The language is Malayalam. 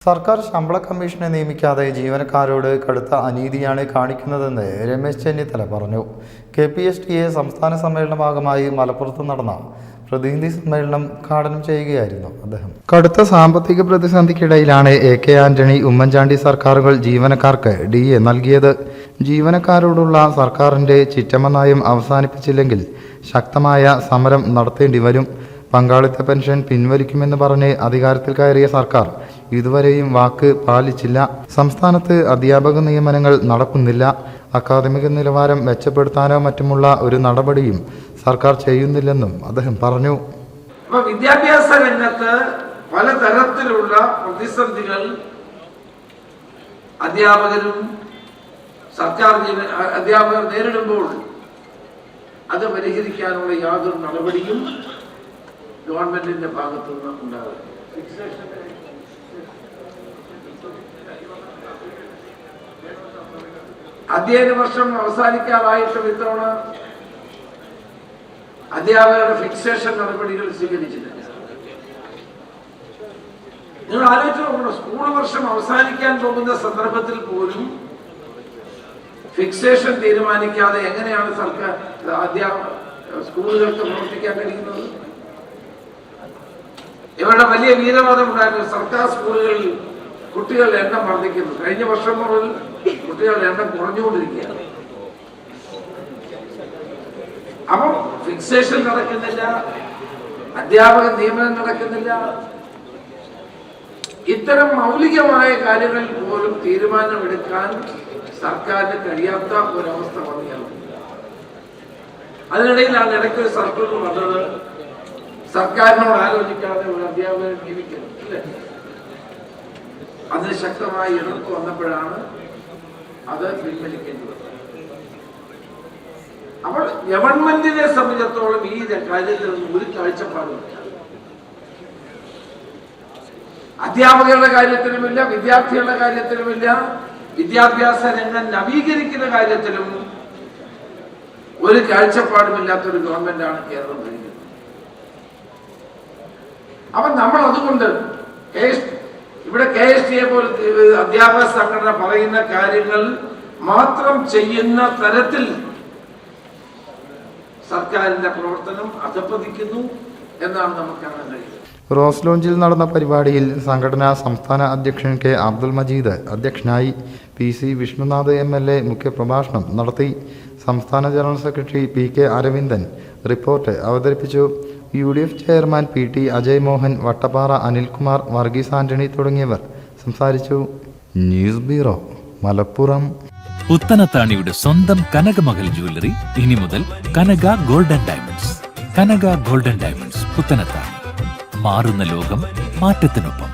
സർക്കാർ ശമ്പള കമ്മീഷനെ നിയമിക്കാതെ ജീവനക്കാരോട് കടുത്ത അനീതിയാണ് കാണിക്കുന്നതെന്ന് രമേശ് ചെന്നിത്തല പറഞ്ഞു. KPSTA സംസ്ഥാന സമ്മേളന ഭാഗമായി മലപ്പുറത്ത് നടന്ന പ്രതിനിധി സമ്മേളനം ഉദ്ഘാടനം ചെയ്യുകയായിരുന്നു അദ്ദേഹം. കടുത്ത സാമ്പത്തിക പ്രതിസന്ധിക്കിടയിലാണ് AK ആന്റണി ഉമ്മൻചാണ്ടി സർക്കാരുകൾ ജീവനക്കാർക്ക് DA നൽകിയത്. ജീവനക്കാരോടുള്ള സർക്കാരിന്റെ ചിറ്റമ്മ നയം അവസാനിപ്പിച്ചില്ലെങ്കിൽ ശക്തമായ സമരം നടത്തേണ്ടി വരും. പങ്കാളിത്ത പെൻഷൻ പിൻവലിക്കുമെന്ന് പറഞ്ഞ് അധികാരത്തിൽ കയറിയ സർക്കാർ ഇതുവരെയും വാക്ക് പാലിച്ചില്ല. സംസ്ഥാനത്ത് അധ്യാപക നിയമനങ്ങൾ നടക്കുന്നില്ല. അക്കാദമിക നിലവാരം മെച്ചപ്പെടുത്താനോ മറ്റുമുള്ള ഒരു നടപടിയും സർക്കാർ ചെയ്യുന്നില്ലെന്നും അദ്ദേഹം പറഞ്ഞു. വിദ്യാഭ്യാസ രംഗത്ത് പലതരത്തിലുള്ള പ്രതിസന്ധികൾ അധ്യാപകർ നേരിടുമ്പോൾ അത് പരിഹരിക്കാനുള്ള യാതൊരു നടപടിയും ഗവൺമെന്റിന്റെ ഭാഗത്തുനിന്ന് ഉണ്ടാകും. അധ്യയന വർഷം അവസാനിക്കാറായിട്ടും ഇത്തവണ അധ്യാപകരുടെ ഫിക്സേഷൻ നടപടികൾ സ്വീകരിച്ചിട്ടില്ല. നിങ്ങൾ ആലോചിച്ച് നോക്കണം, സ്കൂൾ വർഷം അവസാനിക്കാൻ പോകുന്ന സന്ദർഭത്തിൽ പോലും ഫിക്സേഷൻ തീരുമാനിക്കാതെ എങ്ങനെയാണ് സർക്കാർ സ്കൂളുകൾക്ക് പ്രവർത്തിക്കാൻ കഴിയുന്നത്? ഇവരുടെ വലിയ വീരവാദം ഉണ്ടായിരുന്നു. സർക്കാർ സ്കൂളുകളിൽ കുട്ടികളുടെ എണ്ണം വർദ്ധിക്കുന്നു. കഴിഞ്ഞ വർഷം മുതൽ കുട്ടികളുടെ എണ്ണം കുറഞ്ഞുകൊണ്ടിരിക്കുകയാണ്. അപ്പം ഫിക്സേഷൻ നടക്കുന്നില്ല, അധ്യാപക നിയമനം നടക്കുന്നില്ല. ഇത്തരം മൗലികമായ കാര്യങ്ങളിൽ പോലും തീരുമാനമെടുക്കാൻ സർക്കാരിന് കഴിയാത്ത ഒരവസ്ഥ വന്നിയാണ്. അതിനിടയിലാണ് ഇടയ്ക്കൊരു സർക്കുലർ വന്നത്, സർക്കാരിനോട് ആലോചിക്കാതെ ഒരു അധ്യാപകരെ നിയമിക്കുന്നു. അതിന് ശക്തമായി എതിർപ്പ് വന്നപ്പോഴാണ് അത് പിൻവലിക്കേണ്ടി വന്നത്. അപ്പോൾ ഗവൺമെന്റിനെ സംബന്ധിച്ചിടത്തോളം ഈ കാര്യത്തിൽ ഒരു കാഴ്ചപ്പാടുമില്ല. അധ്യാപകരുടെ കാര്യത്തിലുമില്ല, വിദ്യാർത്ഥികളുടെ കാര്യത്തിലുമില്ല, വിദ്യാഭ്യാസ രംഗം നവീകരിക്കുന്ന കാര്യത്തിലും ഒരു കാഴ്ചപ്പാടുമില്ലാത്തൊരു ഗവൺമെന്റാണ് കേരളം ഭരിക്കുന്നത്. അപ്പൊ നമ്മൾ അതുകൊണ്ട് ഇവിടെ KSTA പോലെ അധ്യാപക സംഘടന പറയുന്ന കാര്യങ്ങൾ മാത്രം ചെയ്യുന്ന തരത്തിൽ സർക്കാരിന്റെ പ്രവർത്തനം അധപ്പതിക്കുന്നു എന്നാണ് നമുക്ക് കാണാൻ കഴിയുന്നത്. റോസ് ലോഞ്ചിൽ നടന്ന പരിപാടിയിൽ സംഘടനാ സംസ്ഥാന അധ്യക്ഷൻ K അബ്ദുൽ മജീദ് അധ്യക്ഷനായി. PC വിഷ്ണുനാഥ് MLA മുഖ്യപ്രഭാഷണം നടത്തി. സംസ്ഥാന general secretary PK Aravindan report അവതരിപ്പിച്ചു. UDF chairman PT Ajay Mohan, Vattappara Anilkumar, Varghese Antony തുടങ്ങിയവർ സംസാരിച്ചു. News bureau, Malappuram. പുത്തനത്താണിയുടെ സ്വന്തം കനകമകൽ ജ്വല്ലറി ഇനി മുതൽ കനക ഗോൾഡൻ ഡയമണ്ട്സ്. കനക ഗോൾഡൻ ഡയമണ്ട്സ്, പുത്തനത്താണി. മാറുന്ന ലോകം, മാറ്റത്തിനൊപ്പം.